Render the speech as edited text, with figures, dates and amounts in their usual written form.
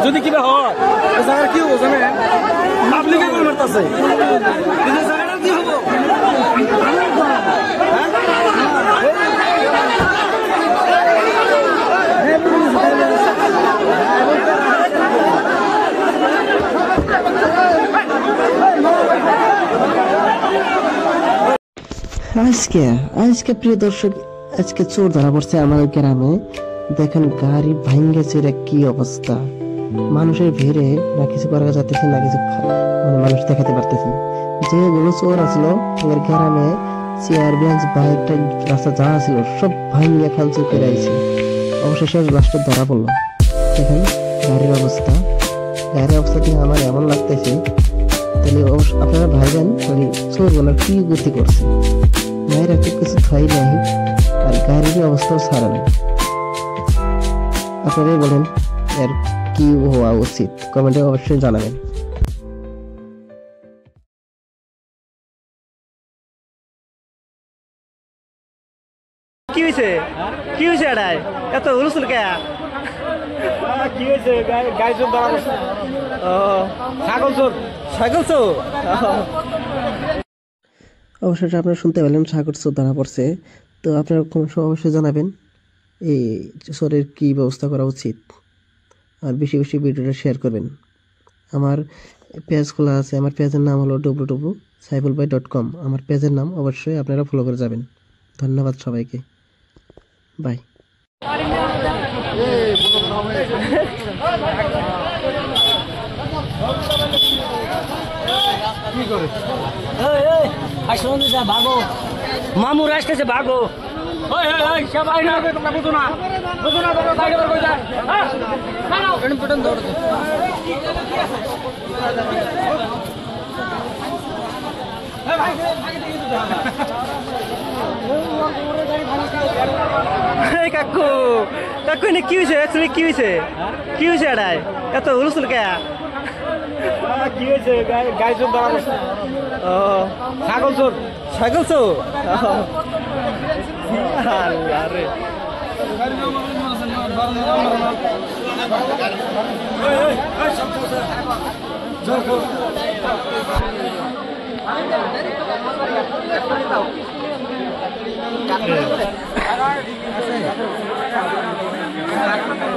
যদি কিবা হয় জায়গার কি হবো জানেন পাবলিকে কোন মারতাছে জায়গাটা কি হবো আজকে প্রিয় দর্শক আজকে চোর ধরা পড়ছে আমাদের গ্রামে। দেখেন গাড়ি ভাঙ্গেছে, কি অবস্থা, মানুষের ভিড়ে না কিছু করা যাচ্ছে না কিছু মানে মানুষ দেখাতে পারতেছে। যেগুলো চোর আসলো আমাদের গ্রামে চেয়ার বেঞ্চ বাইকটা রাস্তা যা ছিল সব ভাঙ্গে খালচুর করে আইছে। অবশেষে লাস্টে ধরা পড়লো। দেখেন গাড়ির অবস্থা দিয়ে আমার এমন লাগতেছে, তাহলে আপনারা ভাইবেন তাহলে চোরগুলো কি গতি করছে। মায়ের একটা কিছু খাই নাই আর গাড়ির অবস্থাও ছাড়া নেই। আপনারাই বলেন এর কি হওয়া উচিত, কমেন্টে অবশ্যই জানাবেন। কি হয়েছে এটাই এত হুলস্থুল কে? কি হয়েছে? গাড়ি চোর ধরা পড়ছে। ছাগল চোর। অবশ্যই আপনারা শুনতে পেলেন সাগর চোর ধরা পড়ছে। তো আপনারা অবশ্যই জানাবেন এই চোরের কি ব্যবস্থা করা উচিত, আর বেশি বেশি ভিডিওটা শেয়ার করবেন। আমার পেজ খোলা আছে, আমার পেজের নাম হলো www.saifulbhai.com। আমার পেজের নাম অবশ্যই আপনারা ফলো করে যাবেন। ধন্যবাদ সবাইকে, বাই। ভাগো মামুর আসতেছে, ভাগো। কাকু কাকু কি হয়েছে? কি হয়েছে এটাই এত হুলস্থুল কে? কি হয়েছে? গাড়ি চোর ধরা পড়ছে। ছাগল চোর। আরে কাটে